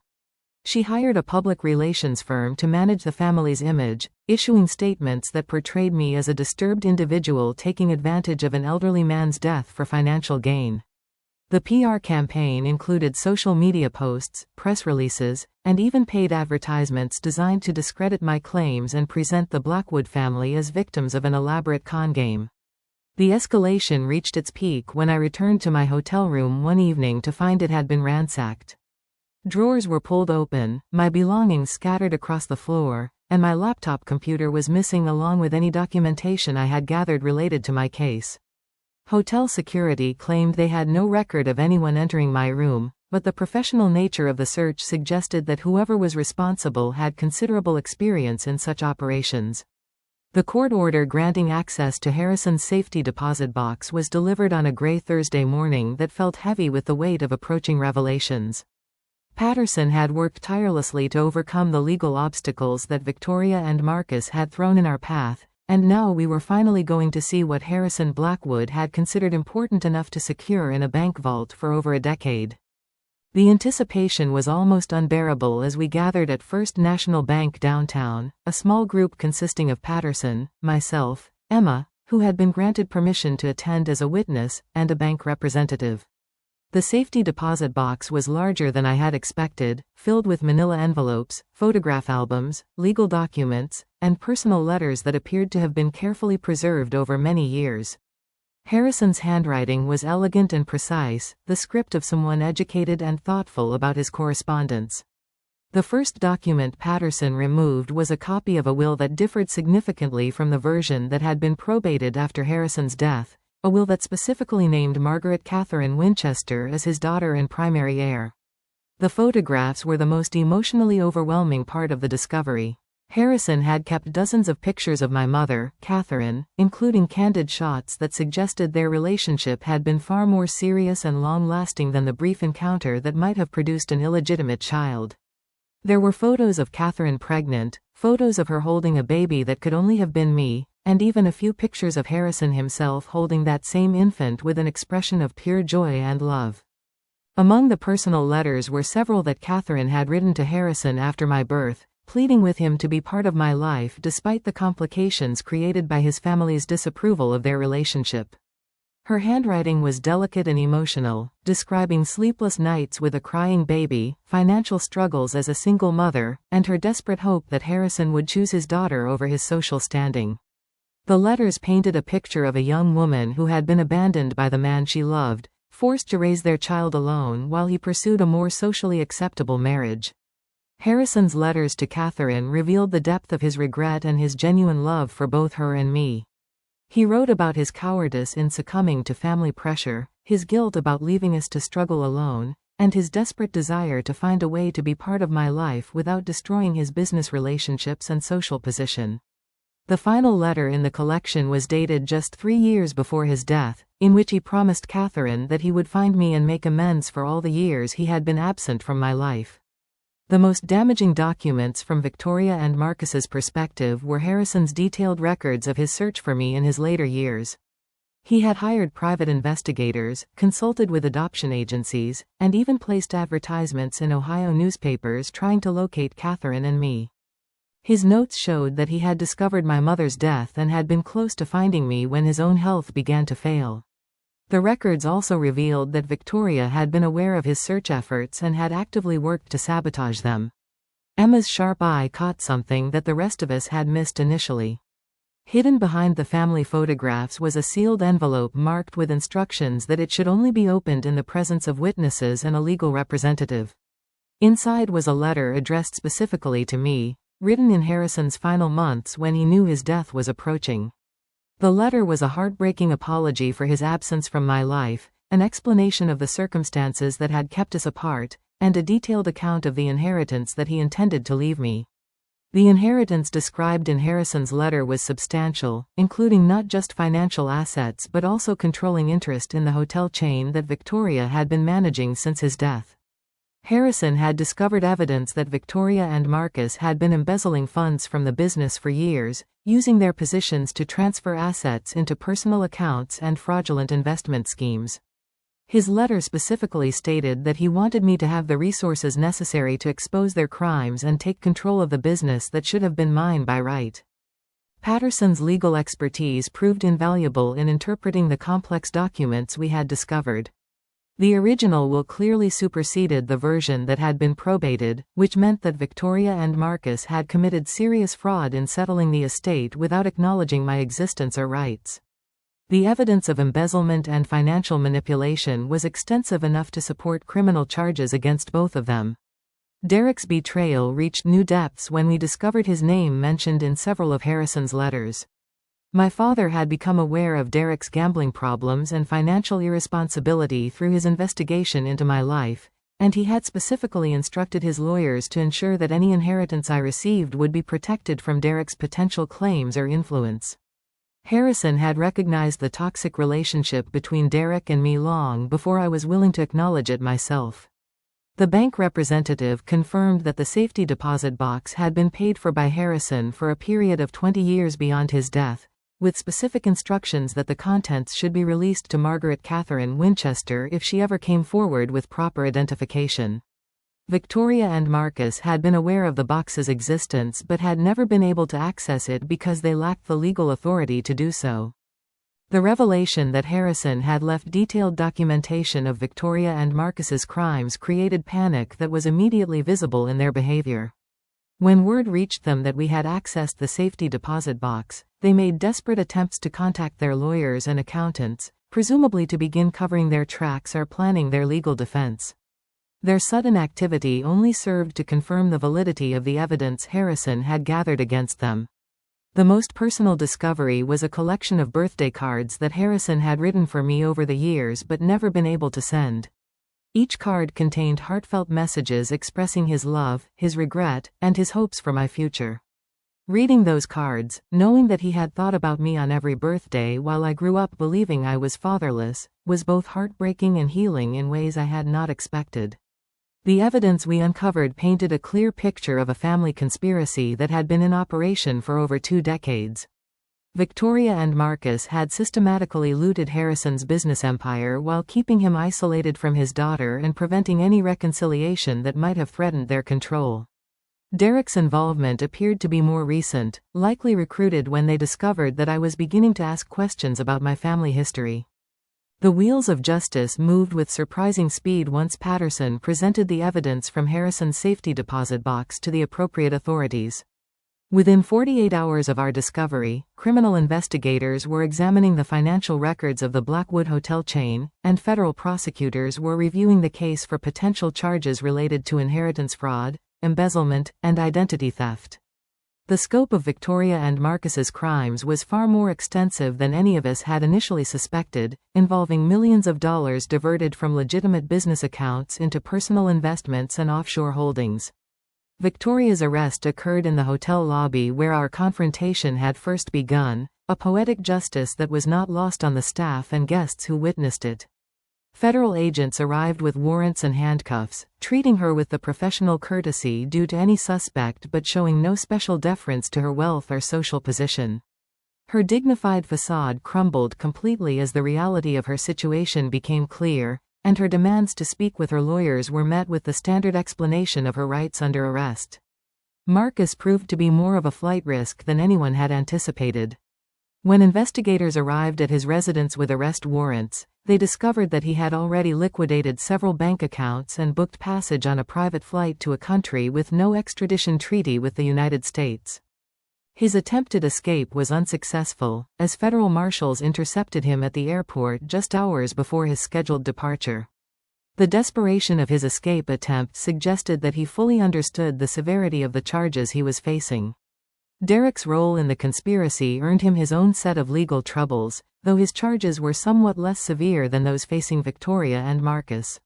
She hired a public relations firm to manage the family's image, issuing statements that portrayed me as a disturbed individual taking advantage of an elderly man's death for financial gain. The PR campaign included social media posts, press releases, and even paid advertisements designed to discredit my claims and present the Blackwood family as victims of an elaborate con game. The escalation reached its peak when I returned to my hotel room one evening to find it had been ransacked. Drawers were pulled open, my belongings scattered across the floor, and my laptop computer was missing along with any documentation I had gathered related to my case. Hotel security claimed they had no record of anyone entering my room, but the professional nature of the search suggested that whoever was responsible had considerable experience in such operations. The court order granting access to Harrison's safety deposit box was delivered on a gray Thursday morning that felt heavy with the weight of approaching revelations. Patterson had worked tirelessly to overcome the legal obstacles that Victoria and Marcus had thrown in our path, and now we were finally going to see what Harrison Blackwood had considered important enough to secure in a bank vault for over a decade. The anticipation was almost unbearable as we gathered at First National Bank downtown, a small group consisting of Patterson, myself, Emma, who had been granted permission to attend as a witness, and a bank representative. The safety deposit box was larger than I had expected, filled with manila envelopes, photograph albums, legal documents, and personal letters that appeared to have been carefully preserved over many years. Harrison's handwriting was elegant and precise, the script of someone educated and thoughtful about his correspondence. The first document Patterson removed was a copy of a will that differed significantly from the version that had been probated after Harrison's death, a will that specifically named Margaret Catherine Winchester as his daughter and primary heir. The photographs were the most emotionally overwhelming part of the discovery. Harrison had kept dozens of pictures of my mother, Catherine, including candid shots that suggested their relationship had been far more serious and long-lasting than the brief encounter that might have produced an illegitimate child. There were photos of Catherine pregnant, photos of her holding a baby that could only have been me, and even a few pictures of Harrison himself holding that same infant with an expression of pure joy and love. Among the personal letters were several that Catherine had written to Harrison after my birth, pleading with him to be part of my life despite the complications created by his family's disapproval of their relationship. Her handwriting was delicate and emotional, describing sleepless nights with a crying baby, financial struggles as a single mother, and her desperate hope that Harrison would choose his daughter over his social standing. The letters painted a picture of a young woman who had been abandoned by the man she loved, forced to raise their child alone while he pursued a more socially acceptable marriage. Harrison's letters to Catherine revealed the depth of his regret and his genuine love for both her and me. He wrote about his cowardice in succumbing to family pressure, his guilt about leaving us to struggle alone, and his desperate desire to find a way to be part of my life without destroying his business relationships and social position. The final letter in the collection was dated just 3 years before his death, in which he promised Catherine that he would find me and make amends for all the years he had been absent from my life. The most damaging documents from Victoria and Marcus's perspective were Harrison's detailed records of his search for me in his later years. He had hired private investigators, consulted with adoption agencies, and even placed advertisements in Ohio newspapers trying to locate Catherine and me. His notes showed that he had discovered my mother's death and had been close to finding me when his own health began to fail. The records also revealed that Victoria had been aware of his search efforts and had actively worked to sabotage them. Emma's sharp eye caught something that the rest of us had missed initially. Hidden behind the family photographs was a sealed envelope marked with instructions that it should only be opened in the presence of witnesses and a legal representative. Inside was a letter addressed specifically to me, written in Harrison's final months when he knew his death was approaching. The letter was a heartbreaking apology for his absence from my life, an explanation of the circumstances that had kept us apart, and a detailed account of the inheritance that he intended to leave me. The inheritance described in Harrison's letter was substantial, including not just financial assets but also controlling interest in the hotel chain that Victoria had been managing since his death. Harrison had discovered evidence that Victoria and Marcus had been embezzling funds from the business for years, using their positions to transfer assets into personal accounts and fraudulent investment schemes. His letter specifically stated that he wanted me to have the resources necessary to expose their crimes and take control of the business that should have been mine by right. Patterson's legal expertise proved invaluable in interpreting the complex documents we had discovered. The original will clearly superseded the version that had been probated, which meant that Victoria and Marcus had committed serious fraud in settling the estate without acknowledging my existence or rights. The evidence of embezzlement and financial manipulation was extensive enough to support criminal charges against both of them. Derek's betrayal reached new depths when we discovered his name mentioned in several of Harrison's letters. My father had become aware of Derek's gambling problems and financial irresponsibility through his investigation into my life, and he had specifically instructed his lawyers to ensure that any inheritance I received would be protected from Derek's potential claims or influence. Harrison had recognized the toxic relationship between Derek and me long before I was willing to acknowledge it myself. The bank representative confirmed that the safety deposit box had been paid for by Harrison for a period of 20 years beyond his death, with specific instructions that the contents should be released to Margaret Winchester if she ever came forward with proper identification. Victoria and Marcus had been aware of the box's existence but had never been able to access it because they lacked the legal authority to do so. The revelation that Harrison had left detailed documentation of Victoria and Marcus's crimes created panic that was immediately visible in their behavior. When word reached them that we had accessed the safety deposit box, they made desperate attempts to contact their lawyers and accountants, presumably to begin covering their tracks or planning their legal defense. Their sudden activity only served to confirm the validity of the evidence Harrison had gathered against them. The most personal discovery was a collection of birthday cards that Harrison had written for me over the years but never been able to send. Each card contained heartfelt messages expressing his love, his regret, and his hopes for my future. Reading those cards, knowing that he had thought about me on every birthday while I grew up believing I was fatherless, was both heartbreaking and healing in ways I had not expected. The evidence we uncovered painted a clear picture of a family conspiracy that had been in operation for over 2 decades. Victoria and Marcus had systematically looted Harrison's business empire while keeping him isolated from his daughter and preventing any reconciliation that might have threatened their control. Derek's involvement appeared to be more recent, likely recruited when they discovered that I was beginning to ask questions about my family history. The wheels of justice moved with surprising speed once Patterson presented the evidence from Harrison's safety deposit box to the appropriate authorities. Within 48 hours of our discovery, criminal investigators were examining the financial records of the Blackwood hotel chain, and federal prosecutors were reviewing the case for potential charges related to inheritance fraud, embezzlement, and identity theft. The scope of Victoria and Marcus's crimes was far more extensive than any of us had initially suspected, involving millions of dollars diverted from legitimate business accounts into personal investments and offshore holdings. Victoria's arrest occurred in the hotel lobby where our confrontation had first begun, a poetic justice that was not lost on the staff and guests who witnessed it. Federal agents arrived with warrants and handcuffs, treating her with the professional courtesy due to any suspect but showing no special deference to her wealth or social position. Her dignified facade crumbled completely as the reality of her situation became clear, and her demands to speak with her lawyers were met with the standard explanation of her rights under arrest. Marcus proved to be more of a flight risk than anyone had anticipated. When investigators arrived at his residence with arrest warrants, they discovered that he had already liquidated several bank accounts and booked passage on a private flight to a country with no extradition treaty with the United States. His attempted escape was unsuccessful, as federal marshals intercepted him at the airport just hours before his scheduled departure. The desperation of his escape attempt suggested that he fully understood the severity of the charges he was facing. Derek's role in the conspiracy earned him his own set of legal troubles, though his charges were somewhat less severe than those facing Victoria and Marcus.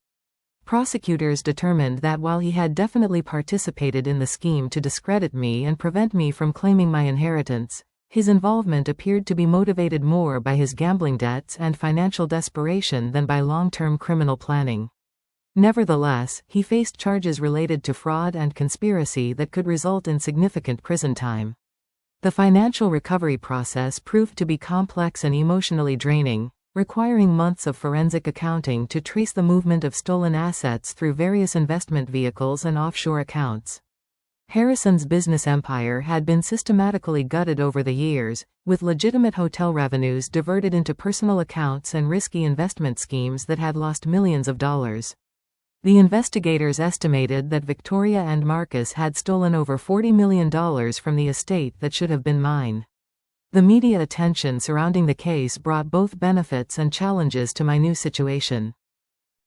Prosecutors determined that while he had definitely participated in the scheme to discredit me and prevent me from claiming my inheritance, his involvement appeared to be motivated more by his gambling debts and financial desperation than by long-term criminal planning. Nevertheless, he faced charges related to fraud and conspiracy that could result in significant prison time. The financial recovery process proved to be complex and emotionally draining, requiring months of forensic accounting to trace the movement of stolen assets through various investment vehicles and offshore accounts. Harrison's business empire had been systematically gutted over the years, with legitimate hotel revenues diverted into personal accounts and risky investment schemes that had lost millions of dollars. The investigators estimated that Victoria and Marcus had stolen over $40 million from the estate that should have been mine. The media attention surrounding the case brought both benefits and challenges to my new situation.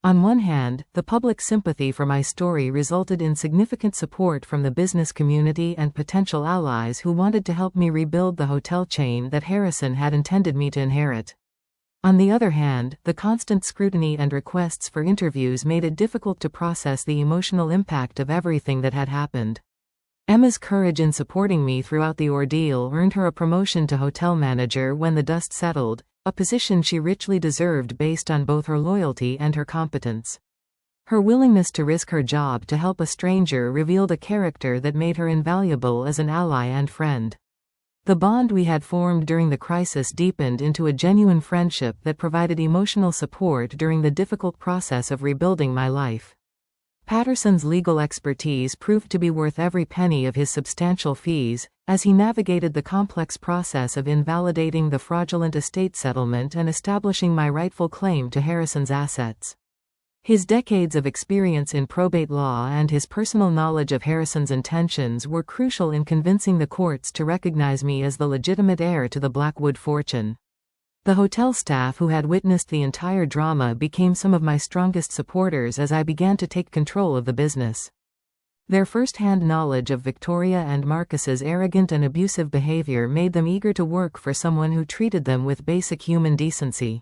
On one hand, the public sympathy for my story resulted in significant support from the business community and potential allies who wanted to help me rebuild the hotel chain that Harrison had intended me to inherit. On the other hand, the constant scrutiny and requests for interviews made it difficult to process the emotional impact of everything that had happened. Emma's courage in supporting me throughout the ordeal earned her a promotion to hotel manager when the dust settled, a position she richly deserved based on both her loyalty and her competence. Her willingness to risk her job to help a stranger revealed a character that made her invaluable as an ally and friend. The bond we had formed during the crisis deepened into a genuine friendship that provided emotional support during the difficult process of rebuilding my life. Patterson's legal expertise proved to be worth every penny of his substantial fees, as he navigated the complex process of invalidating the fraudulent estate settlement and establishing my rightful claim to Harrison's assets. His decades of experience in probate law and his personal knowledge of Harrison's intentions were crucial in convincing the courts to recognize me as the legitimate heir to the Blackwood fortune. The hotel staff who had witnessed the entire drama became some of my strongest supporters as I began to take control of the business. Their first-hand knowledge of Victoria and Marcus's arrogant and abusive behavior made them eager to work for someone who treated them with basic human decency.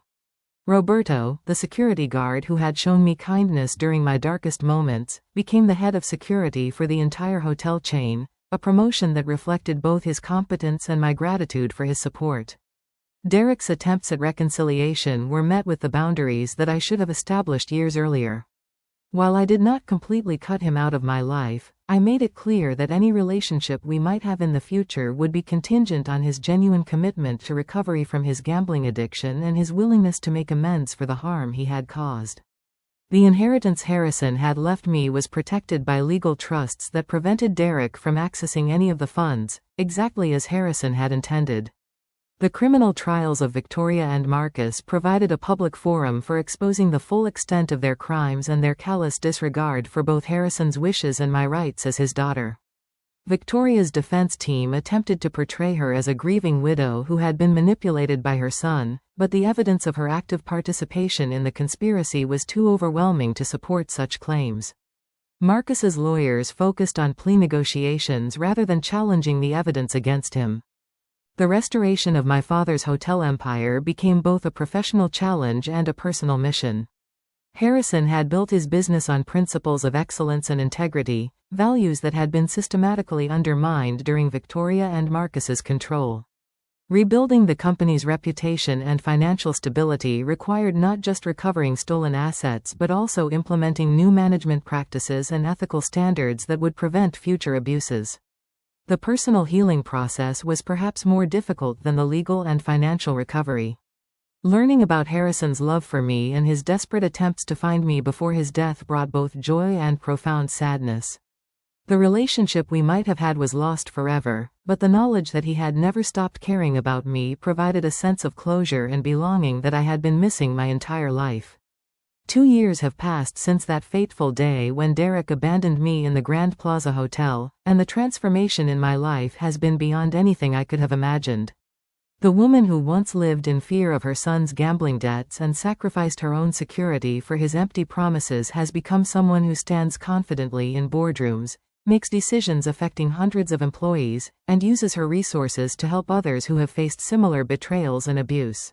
Roberto, the security guard who had shown me kindness during my darkest moments, became the head of security for the entire hotel chain, a promotion that reflected both his competence and my gratitude for his support. Derek's attempts at reconciliation were met with the boundaries that I should have established years earlier. While I did not completely cut him out of my life, I made it clear that any relationship we might have in the future would be contingent on his genuine commitment to recovery from his gambling addiction and his willingness to make amends for the harm he had caused. The inheritance Harrison had left me was protected by legal trusts that prevented Derek from accessing any of the funds, exactly as Harrison had intended. The criminal trials of Victoria and Marcus provided a public forum for exposing the full extent of their crimes and their callous disregard for both Harrison's wishes and my rights as his daughter. Victoria's defense team attempted to portray her as a grieving widow who had been manipulated by her son, but the evidence of her active participation in the conspiracy was too overwhelming to support such claims. Marcus's lawyers focused on plea negotiations rather than challenging the evidence against him. The restoration of my father's hotel empire became both a professional challenge and a personal mission. Harrison had built his business on principles of excellence and integrity, values that had been systematically undermined during Victoria and Marcus's control. Rebuilding the company's reputation and financial stability required not just recovering stolen assets but also implementing new management practices and ethical standards that would prevent future abuses. The personal healing process was perhaps more difficult than the legal and financial recovery. Learning about Harrison's love for me and his desperate attempts to find me before his death brought both joy and profound sadness. The relationship we might have had was lost forever, but the knowledge that he had never stopped caring about me provided a sense of closure and belonging that I had been missing my entire life. 2 years have passed since that fateful day when Derek abandoned me in the Grand Plaza Hotel, and the transformation in my life has been beyond anything I could have imagined. The woman who once lived in fear of her son's gambling debts and sacrificed her own security for his empty promises has become someone who stands confidently in boardrooms, makes decisions affecting hundreds of employees, and uses her resources to help others who have faced similar betrayals and abuse.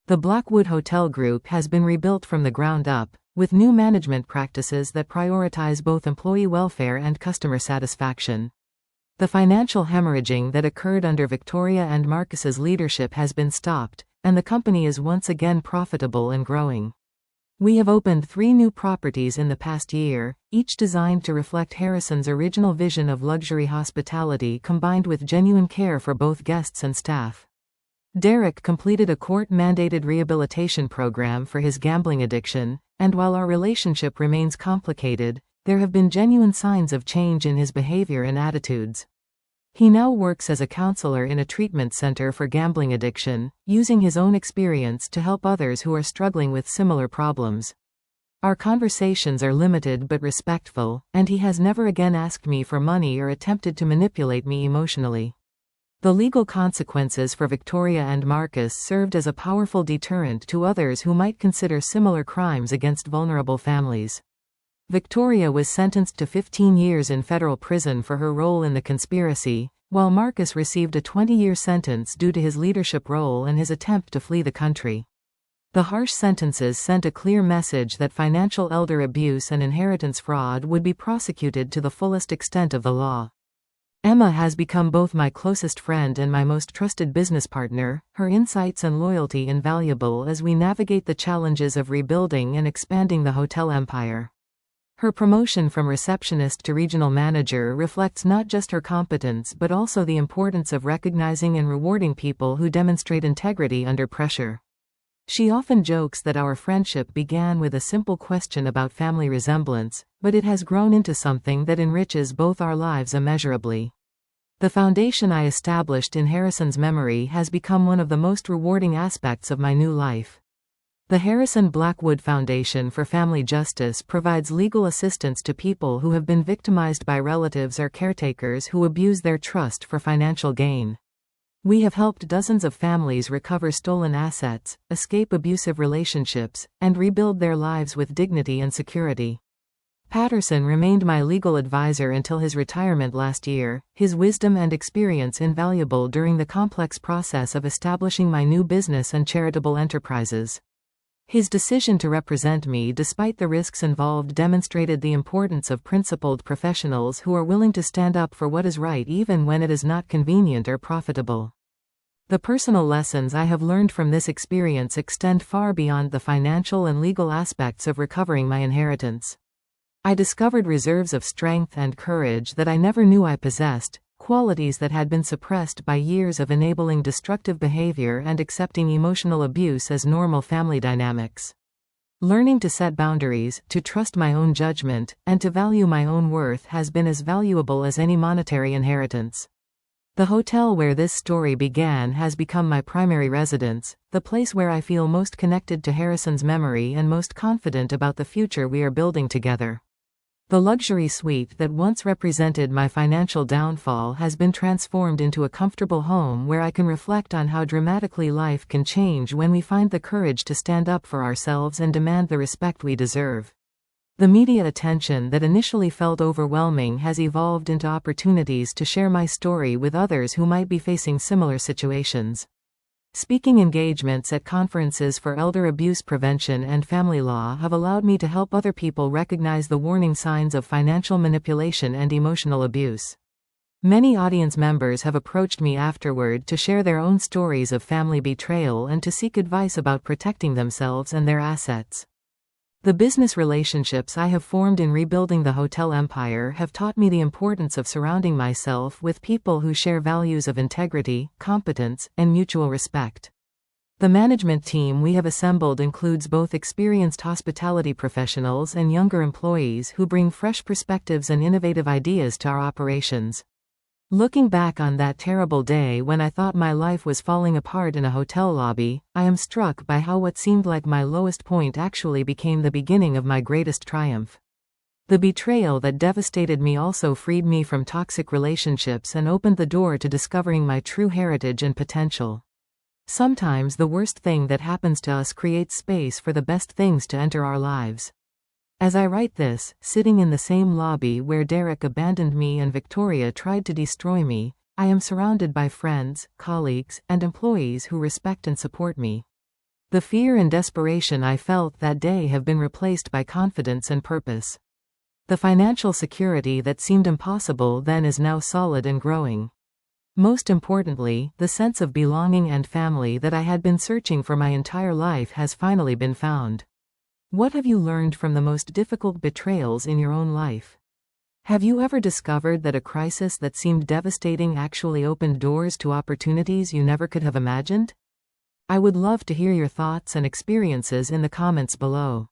The Blackwood Hotel Group has been rebuilt from the ground up, with new management practices that prioritize both employee welfare and customer satisfaction. The financial hemorrhaging that occurred under Victoria and Marcus's leadership has been stopped, and the company is once again profitable and growing. We have opened 3 new properties in the past year, each designed to reflect Harrison's original vision of luxury hospitality combined with genuine care for both guests and staff. Derek completed a court-mandated rehabilitation program for his gambling addiction, and while our relationship remains complicated, there have been genuine signs of change in his behavior and attitudes. He now works as a counselor in a treatment center for gambling addiction, using his own experience to help others who are struggling with similar problems. Our conversations are limited but respectful, and he has never again asked me for money or attempted to manipulate me emotionally. The legal consequences for Victoria and Marcus served as a powerful deterrent to others who might consider similar crimes against vulnerable families. Victoria was sentenced to 15 years in federal prison for her role in the conspiracy, while Marcus received a 20-year sentence due to his leadership role and his attempt to flee the country. The harsh sentences sent a clear message that financial elder abuse and inheritance fraud would be prosecuted to the fullest extent of the law. Emma has become both my closest friend and my most trusted business partner, her insights and loyalty invaluable as we navigate the challenges of rebuilding and expanding the hotel empire. Her promotion from receptionist to regional manager reflects not just her competence but also the importance of recognizing and rewarding people who demonstrate integrity under pressure. She often jokes that our friendship began with a simple question about family resemblance, but it has grown into something that enriches both our lives immeasurably. The foundation I established in Harrison's memory has become one of the most rewarding aspects of my new life. The Harrison Blackwood Foundation for Family Justice provides legal assistance to people who have been victimized by relatives or caretakers who abuse their trust for financial gain. We have helped dozens of families recover stolen assets, escape abusive relationships, and rebuild their lives with dignity and security. Patterson remained my legal advisor until his retirement last year, his wisdom and experience invaluable during the complex process of establishing my new business and charitable enterprises. His decision to represent me despite the risks involved demonstrated the importance of principled professionals who are willing to stand up for what is right even when it is not convenient or profitable. The personal lessons I have learned from this experience extend far beyond the financial and legal aspects of recovering my inheritance. I discovered reserves of strength and courage that I never knew I possessed, qualities that had been suppressed by years of enabling destructive behavior and accepting emotional abuse as normal family dynamics. Learning to set boundaries, to trust my own judgment, and to value my own worth has been as valuable as any monetary inheritance. The hotel where this story began has become my primary residence, the place where I feel most connected to Harrison's memory and most confident about the future we are building together. The luxury suite that once represented my financial downfall has been transformed into a comfortable home where I can reflect on how dramatically life can change when we find the courage to stand up for ourselves and demand the respect we deserve. The media attention that initially felt overwhelming has evolved into opportunities to share my story with others who might be facing similar situations. Speaking engagements at conferences for elder abuse prevention and family law have allowed me to help other people recognize the warning signs of financial manipulation and emotional abuse. Many audience members have approached me afterward to share their own stories of family betrayal and to seek advice about protecting themselves and their assets. The business relationships I have formed in rebuilding the hotel empire have taught me the importance of surrounding myself with people who share values of integrity, competence, and mutual respect. The management team we have assembled includes both experienced hospitality professionals and younger employees who bring fresh perspectives and innovative ideas to our operations. Looking back on that terrible day when I thought my life was falling apart in a hotel lobby, I am struck by how what seemed like my lowest point actually became the beginning of my greatest triumph. The betrayal that devastated me also freed me from toxic relationships and opened the door to discovering my true heritage and potential. Sometimes the worst thing that happens to us creates space for the best things to enter our lives. As I write this, sitting in the same lobby where Derek abandoned me and Victoria tried to destroy me, I am surrounded by friends, colleagues, and employees who respect and support me. The fear and desperation I felt that day have been replaced by confidence and purpose. The financial security that seemed impossible then is now solid and growing. Most importantly, the sense of belonging and family that I had been searching for my entire life has finally been found. What have you learned from the most difficult betrayals in your own life? Have you ever discovered that a crisis that seemed devastating actually opened doors to opportunities you never could have imagined? I would love to hear your thoughts and experiences in the comments below.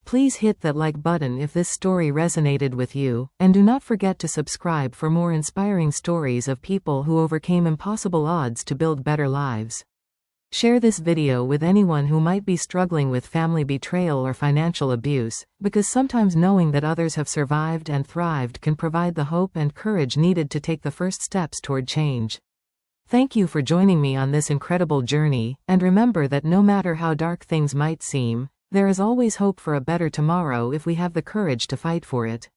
Please hit that like button if this story resonated with you, and do not forget to subscribe for more inspiring stories of people who overcame impossible odds to build better lives. Share this video with anyone who might be struggling with family betrayal or financial abuse, because sometimes knowing that others have survived and thrived can provide the hope and courage needed to take the first steps toward change. Thank you for joining me on this incredible journey, and remember that no matter how dark things might seem, there is always hope for a better tomorrow if we have the courage to fight for it.